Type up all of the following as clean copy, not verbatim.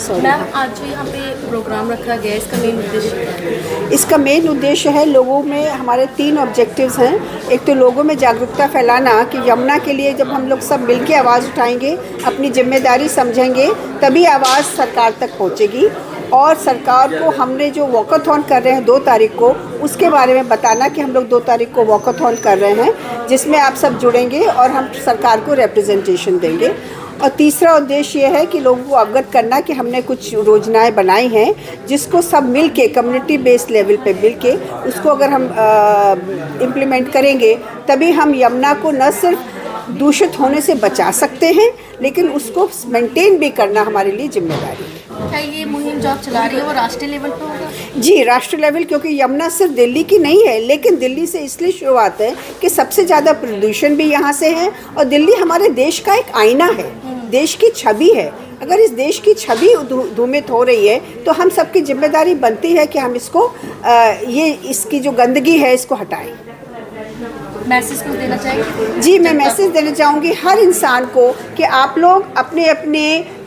Ma'am, आज जो यहाँ पे प्रोग्राम रखा गया है, इसका मेन उद्देश्य क्या है? इसका मेन उद्देश्य है, लोगों में हमारे 3 ऑब्जेक्टिव्स हैं। एक तो लोगों में जागरूकता फैलाना कि यमुना के लिए जब हम लोग सब मिलकर आवाज़ उठाएंगे, अपनी जिम्मेदारी समझेंगे, तभी आवाज़ सरकार तक पहुँचेगी। और सरकार को हमने जो वॉकथॉन कर रहे हैं 2 तारीख को, उसके बारे में बताना कि हम लोग 2 तारीख को वॉकथॉन कर रहे हैं, जिसमें आप सब जुड़ेंगे और हम सरकार को रिप्रेजेंटेशन देंगे। और तीसरा उद्देश्य ये है कि लोगों को अवगत करना कि हमने कुछ योजनाएं बनाई हैं, जिसको सब मिल के कम्युनिटी बेस्ड लेवल पे मिल के उसको अगर हम इम्प्लीमेंट करेंगे, तभी हम यमुना को न सिर्फ दूषित होने से बचा सकते हैं, लेकिन उसको मेंटेन भी करना हमारे लिए जिम्मेदारी है। क्या ये मुहिम जो आप चला रही है वो राष्ट्रीय लेवल पर होगा? जी, राष्ट्रीय लेवल, क्योंकि यमुना सिर्फ दिल्ली की नहीं है, लेकिन दिल्ली से इसलिए शुरुआत है कि सबसे ज़्यादा प्रदूषण भी यहाँ से है और दिल्ली हमारे देश का एक आईना है, देश की छवि है। अगर इस देश की छवि धूमित हो रही है तो हम सबकी जिम्मेदारी बनती है कि हम इसको इसकी जो गंदगी है इसको हटाएं। मैसेज को देना चाहेंगे? जी, मैं मैसेज देना चाहूँगी हर इंसान को कि आप लोग अपने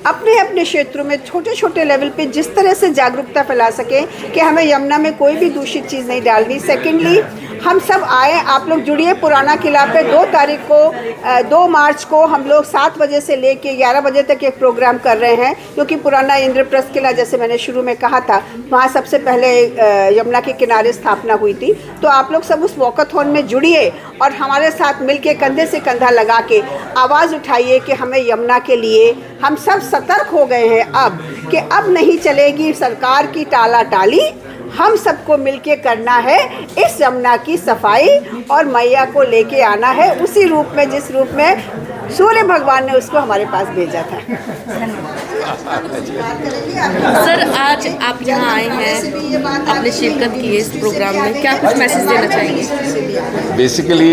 अपने क्षेत्रों में छोटे छोटे लेवल पे जिस तरह से जागरूकता फैला सकें कि हमें यमुना में कोई भी दूषित चीज़ नहीं डालनी। सेकेंडली, हम सब आए, आप लोग जुड़िए पुराना किला पे 2 तारीख को 2 मार्च को हम लोग 7 बजे से लेके 11 बजे तक एक प्रोग्राम कर रहे हैं, क्योंकि पुराना इंद्रप्रस्थ किला, जैसे मैंने शुरू में कहा था, वहाँ सबसे पहले यमुना के किनारे स्थापना हुई थी। तो आप लोग सब उस वॉकथॉन में जुड़िए और हमारे साथ मिलके कंधे से कंधा लगा के आवाज़ उठाइए कि हमें यमुना के लिए, हम सब सतर्क हो गए हैं अब कि अब नहीं चलेगी सरकार की टाला-टाली, हम सबको मिलके करना है इस यमुना की सफाई और मैया को लेके आना है उसी रूप में जिस रूप में सूर्य भगवान ने उसको हमारे पास भेजा था। सर, आज आप यहाँ आए हैं, आपने शिरकत की है इस प्रोग्राम में, क्या कुछ मैसेज देना चाहेंगे? बेसिकली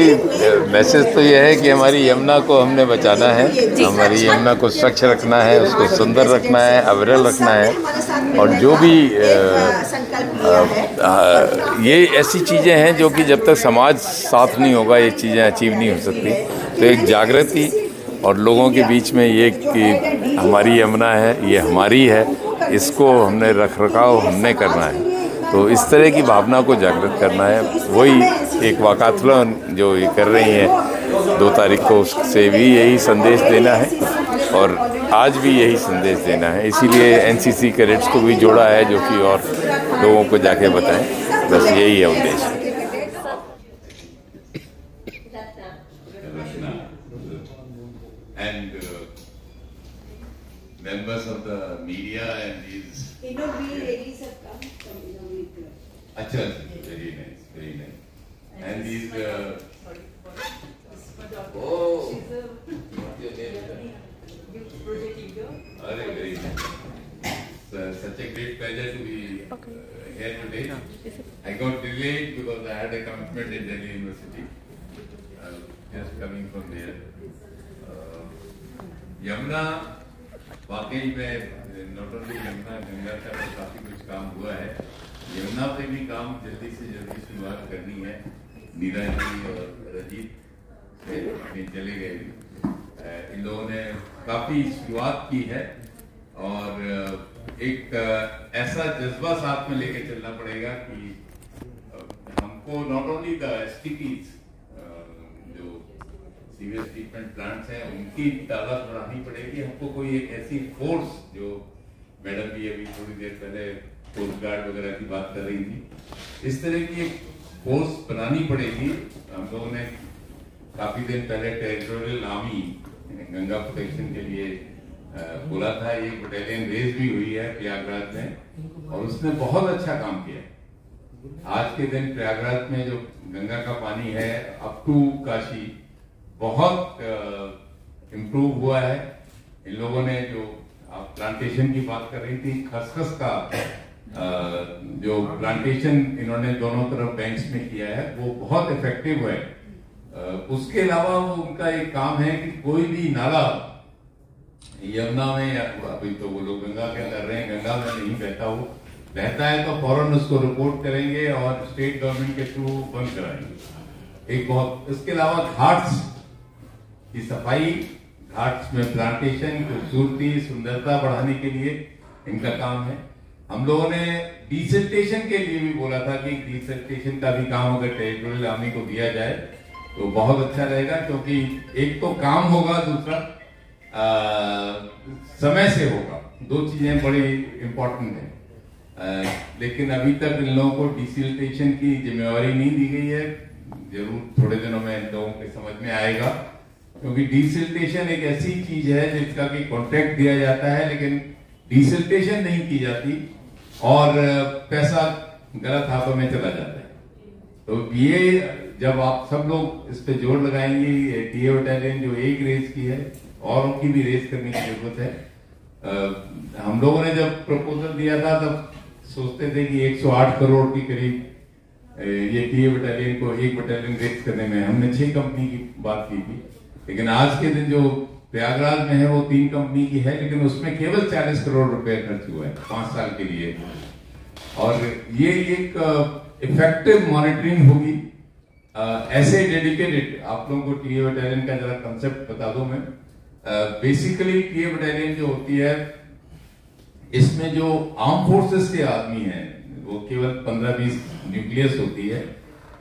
मैसेज तो यह है कि हमारी यमुना को हमने बचाना है, हमारी यमुना को स्वच्छ रखना है, उसको सुंदर रखना है, अविरल रखना है। और जो भी ये ऐसी चीज़ें हैं जो कि जब तक समाज साथ नहीं होगा ये चीज़ें अचीव नहीं हो सकती। तो एक जागृति और लोगों के बीच में ये कि हमारी यमुना है, ये हमारी है, इसको हमने रख रखाव हमने करना है। तो इस तरह की भावना को जागृत करना है। वही एक वाकाथलन जो ये कर रही हैं 2 तारीख को, उससे भी यही संदेश देना है और आज भी यही संदेश देना है। इसीलिए एनसीसी कैडेट्स को भी जोड़ा है, जो कि और लोगों को जाके बताएं। बस यही है उद्देश्य। Members of the media and these. ladies have come from Achha, very nice, very nice. And these. Oh, what's your name? Very nice. Such a great pleasure to be here today. I got delayed because I had a commitment in Delhi University. Just coming from there. Yamuna. वाकई में not only Yamuna, Ganga का तो काफ़ी कुछ काम हुआ है। यमुना पे भी काम जल्दी से जल्दी शुरुआत करनी है। नीरा जी और रजीत से चले गए, इन लोगों ने काफ़ी शुरुआत की है और एक ऐसा जज्बा साथ में लेके चलना पड़ेगा कि हमको not only the STPs sewage treatment plants हैं, उनकी तादाद बढ़ानी पड़ेगी। हमको कोई एक ऐसी फोर्स, जो मैडम भी अभी थोड़ी देर पहले कोस्ट गार्ड वगैरह की बात कर रही थी, इस तरह की एक फोर्स बनानी पड़ेगी। हम लोगों ने काफी दिन पहले टेरिटोरियल आर्मी गंगा प्रोटेक्शन के लिए बोला था। ये बटालियन रेज भी हुई है प्रयागराज में और उसने बहुत अच्छा काम किया। आज के दिन प्रयागराज में जो गंगा का पानी है अप टू काशी बहुत इम्प्रूव हुआ है। इन लोगों ने जो आप प्लांटेशन की बात कर रही थी, खसखस का जो प्लांटेशन इन्होंने दोनों तरफ बैंक्स में किया है वो बहुत इफेक्टिव है। उसके अलावा वो उनका एक काम है कि कोई भी नाला यमुना में, या अभी तो वो लोग गंगा के कर रहे हैं, गंगा में नहीं बहता, वो बहता है तो फौरन उसको रिपोर्ट करेंगे और स्टेट गवर्नमेंट के थ्रू बंद कराएंगे। एक बहुत, इसके अलावा घाट्स की सफाई, घाट्स में प्लांटेशन, खूबसूरती, सुंदरता बढ़ाने के लिए इनका काम है। हम लोगों ने डिसल्टेशन के लिए भी बोला था कि डिसल्टेशन का भी काम अगर टेरिटोरियल आर्मी को दिया जाए तो बहुत अच्छा रहेगा, क्योंकि एक तो काम होगा, दूसरा समय से होगा। दो चीजें बड़ी इंपॉर्टेंट है। लेकिन अभी तक इन लोगों को डिसल्टेशन की जिम्मेवारी नहीं दी गई है। जरूर थोड़े दिनों में इन लोगों के समझ में आएगा, क्योंकि डिसल्टेशन एक ऐसी चीज है जिसका कि कॉन्ट्रैक्ट दिया जाता है लेकिन डिसल्टेशन नहीं की जाती और पैसा गलत हाथों में चला जाता है। तो ये जब आप सब लोग इस पे जोर लगाएंगे, टीए बटालियन जो एक रेस की है और उनकी भी रेस करने की जरूरत है। हम लोगों ने जब प्रपोजल दिया था तब सोचते थे कि 108 करोड़ के करीब ये टीए बटालियन को एक बटालियन रेस करने में, हमने 6 कंपनी की बात की थी। लेकिन आज के दिन जो प्रयागराज में है वो 3 कंपनी की है, लेकिन उसमें केवल 40 करोड़ रुपए खर्च हुआ है 5 साल के लिए। और ये एक इफेक्टिव मॉनिटरिंग होगी। ऐसे डेडिकेटेड, आप लोगों को टीए बटालियन का जरा कंसेप्ट बता दूं मैं। बेसिकली टीए बटालियन जो होती है, इसमें जो आर्म फोर्सेस के आदमी हैं वो केवल 15-20 न्यूक्लियस होती है।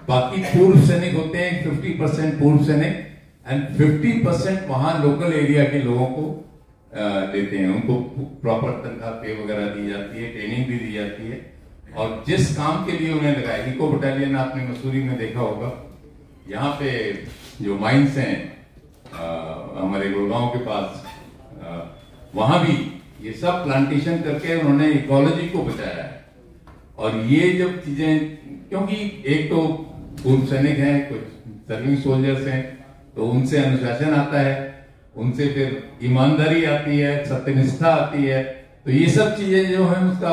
बाकी पूर्व सैनिक होते हैं, 50% पूर्व सैनिक एंड 50% वहां लोकल एरिया के लोगों को देते हैं। उनको प्रॉपर तनख्वाह पे वगैरह दी जाती है, ट्रेनिंग भी दी जाती है। और जिस काम के लिए उन्हें लगाया, इको बटालियन आपने मसूरी में देखा होगा, यहाँ पे जो माइंस हैं हमारे गुड़गांव के पास, वहां भी ये सब प्लांटेशन करके उन्होंने इकोलॉजी को बचाया है। और ये जब चीजें, क्योंकि एक तो पूर्व सैनिक हैं, कुछ सर्विंग सोल्जर्स हैं, तो उनसे अनुशासन आता है, उनसे फिर ईमानदारी आती है, सत्यनिष्ठा आती है। तो ये सब चीजें जो है उसका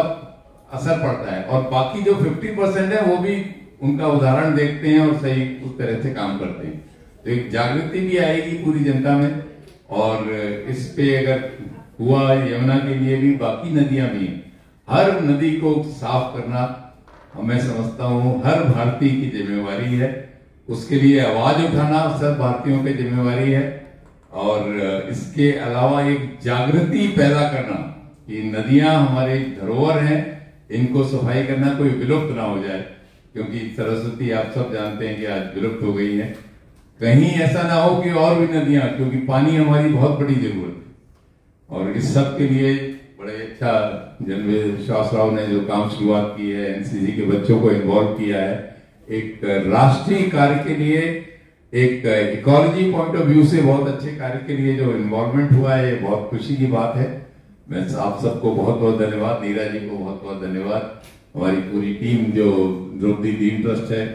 असर पड़ता है। और बाकी जो 50% है वो भी उनका उदाहरण देखते हैं और सही उस तरह से काम करते हैं। तो एक जागृति भी आएगी पूरी जनता में। और इस पे अगर हुआ, यमुना के लिए भी, बाकी नदियां भी, हर नदी को साफ करना मैं समझता हूं हर भारतीय की जिम्मेवारी है। उसके लिए आवाज उठाना सब भारतीयों की जिम्मेवारी है। और इसके अलावा एक जागृति पैदा करना कि नदियां हमारे धरोहर हैं, इनको सफाई करना, कोई विलुप्त ना हो जाए। क्योंकि सरस्वती आप सब जानते हैं कि आज विलुप्त हो गई है। कहीं ऐसा ना हो कि और भी नदियां, क्योंकि पानी हमारी बहुत बड़ी जरूरत है। और इस सब के लिए बड़े अच्छा जनरल विश्वास राव ने जो काम शुरुआत की है, एनसीसी के बच्चों को इन्वॉल्व किया है, एक राष्ट्रीय कार्य के लिए, एक इकोलॉजी पॉइंट ऑफ व्यू से बहुत अच्छे कार्य के लिए जो इन्वॉल्वमेंट हुआ है, ये बहुत खुशी की बात है। मैं आप सबको बहुत बहुत धन्यवाद, नीरा जी को बहुत बहुत धन्यवाद, हमारी पूरी टीम जो द्रौपदी दीन ट्रस्ट है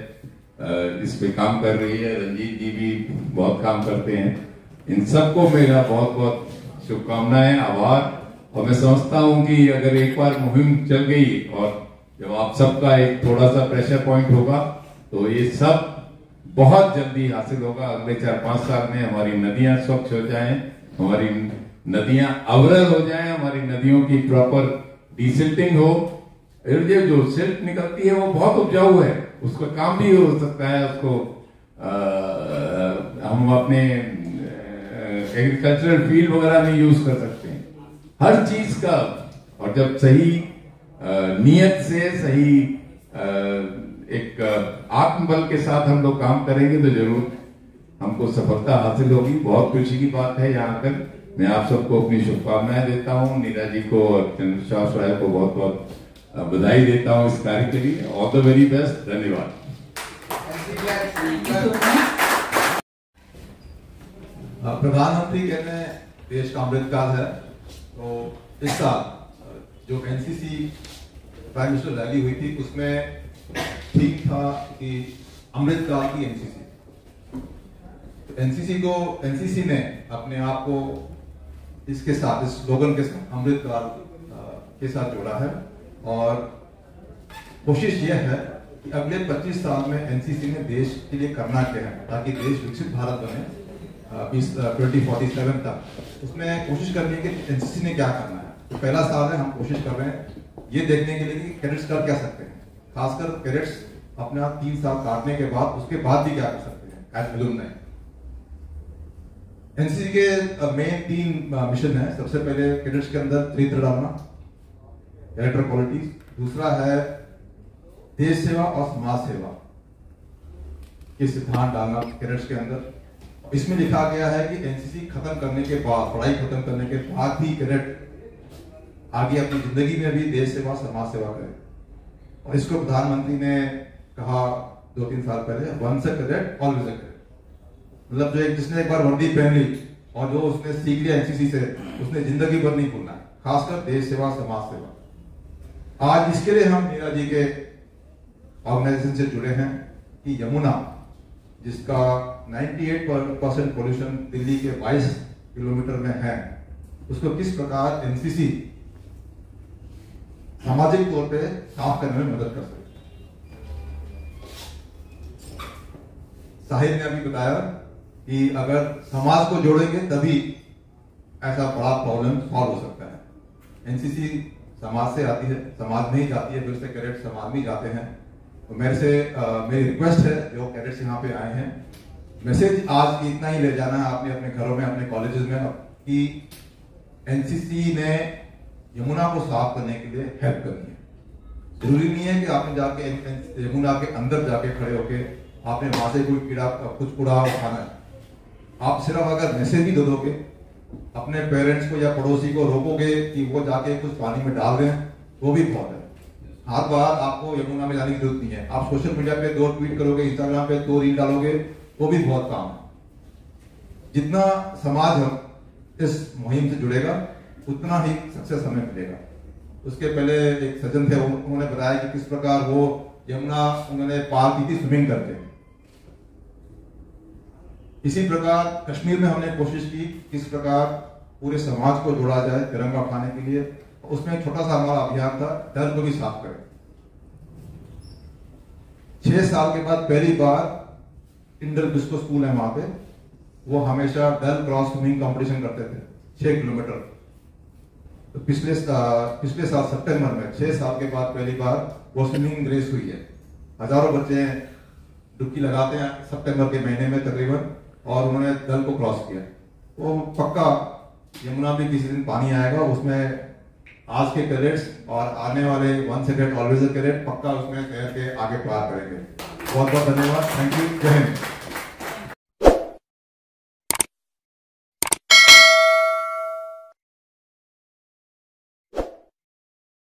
इस पे काम कर रही है, रंजीत जी भी बहुत काम करते हैं। इन सबको मेरा बहुत बहुत शुभकामनाएं, आभार। और मैं समझता हूं कि अगर एक बार मुहिम चल गई और जब आप सबका एक थोड़ा सा प्रेशर पॉइंट होगा तो ये सब बहुत जल्दी हासिल होगा। अगले 4-5 साल में हमारी नदियां स्वच्छ हो जाएं, हमारी नदियां अवरल हो जाएं, हमारी नदियों की प्रॉपर डिसिल्टिंग हो। ये जो सिल्ट निकलती है वो बहुत उपजाऊ है, उसका काम भी हो सकता है, उसको हम अपने एग्रीकल्चरल फील्ड वगैरह में यूज कर सकते हैं, हर चीज का। और जब सही नियत से, सही एक आत्मबल के साथ हम लोग काम करेंगे तो जरूर हमको सफलता हासिल होगी। बहुत खुशी की बात है यहाँ आकर। मैं आप सबको अपनी शुभकामनाएं देता हूँ, नीरा जी को और चंद्रशेखर राय को बहुत बहुत बधाई देता हूँ इस कार्य के लिए। ऑल द वेरी बेस्ट, धन्यवाद। प्रधानमंत्री कहते हैं देश का अमृतकाल है, तो इस साल जो एनसीसी प्राइम मिनिस्टर रैली हुई थी उसमें ठीक था कि अमृतकाल की एनसीसी ने अपने आप को इसके साथ, इस स्लोगन के साथ, अमृतकाल के साथ जोड़ा है। और कोशिश यह है कि अगले 25 साल में एनसीसी ने देश के लिए करना क्या है ताकि देश विकसित भारत बने 2047 तक। उसमें कोशिश करनी है कि एनसीसी ने क्या करना है। तो पहला साल है, हम कोशिश कर रहे हैं ये देखने के लिए कि कैडेट्स कर क्या सकते हैं, खासकर कैडेट्स अपने आप 3 साल काटने के बाद उसके बाद भी क्या कर सकते हैं एज एलुमनाई। एनसीसी के मेन 3 मिशन है। सबसे पहले कैडेट्स के अंदर चरित्र डालना, कैरेक्टर क्वालिटीज, दूसरा है देश सेवा और समाज सेवा के सिद्धांत डालना कैडेट्स के अंदर। इसमें लिखा गया है कि एनसीसी खत्म करने के बाद, पढ़ाई खत्म करने के बाद भी कैडेट आगे अपनी जिंदगी में भी देश सेवा समाज सेवा करे। और इसको प्रधानमंत्री ने कहा 2-3 साल पहले, once a cadet always a cadet. मतलब जो जिसने एक बार वर्दी पहन ली और जो उसने सीख लिया एनसीसी से, उसने जिंदगी भर नहीं भूलना, खासकर देश सेवा समाज सेवा। आज इसके लिए हम मीरा जी के ऑर्गेनाइजेशन से जुड़े हैं कि यमुना, जिसका 98% पोल्यूशन दिल्ली के 22 किलोमीटर में है, उसको किस प्रकार एनसीसी सामाजिक तौर पे साफ करने में मदद कर सकते। साहिद ने अभी बताया कि अगर समाज को जोड़ेंगे तभी ऐसा बड़ा प्रॉब्लम सॉल्व हो सकता है। एनसीसी समाज से आती है, समाज में ही जाती है, फिर से कैडेट समाज में ही जाते हैं। तो मेरी रिक्वेस्ट है जो कैडेट्स यहाँ पे आए हैं, मैसेज आज इतना ही ले जाना है आपने अपने घरों में, अपने कॉलेजेस में, कि एनसीसी ने यमुना को साफ करने के लिए हेल्प करनी है। जरूरी नहीं है कि आपने जाके यमुना के अंदर जाके खड़े होके आपने वहां से कोई कीड़ा कुछ कूड़ा उठाना है। आप सिर्फ अगर मैसेज भी दे दोगे, अपने पेरेंट्स को या पड़ोसी को रोकोगे कि वो जाके कुछ पानी में डाल दें, वो भी बहुत है। हाथ बार आपको यमुना में जाने की जरूरत नहीं है। आप सोशल मीडिया पे 2 ट्वीट करोगे, इंस्टाग्राम पे 2 रील डालोगे, वो भी बहुत काम है। जितना समाज हम इस मुहिम से जुड़ेगा उतना ही सक्सेस हमें मिलेगा। उसके पहले एक सज्जन थे, उन्होंने बताया कि किस प्रकार वो यमुना उन्होंने पार की थी स्विमिंग करके। इसी प्रकार कश्मीर में हमने कोशिश की किस प्रकार पूरे समाज को जोड़ा जाए तिरंगा उठाने के लिए। उसमें एक छोटा सा हमारा अभियान था, डल को भी साफ करें। 6 साल के बाद पहली बार इंडल बिस्को स्कूल है वहां पे, वो हमेशा डल क्रॉस स्विमिंग कंपटीशन करते थे 6 किलोमीटर। तो पिछले साल सितंबर में 6 साल के बाद पहली बार वो स्विमिंग रेस हुई है। हजारों बच्चे डुबकी लगाते हैं सितंबर के महीने में तकरीबन, और उन्होंने डल को क्रॉस किया। वो पक्का यमुना भी किसी दिन पानी आएगा, उसमें आज के कैडेट्स और आने वाले once a cadet always a cadet पक्का उसमें तैर के आगे पार करेंगे। बहुत बहुत धन्यवाद। Thank you. जय हिंद।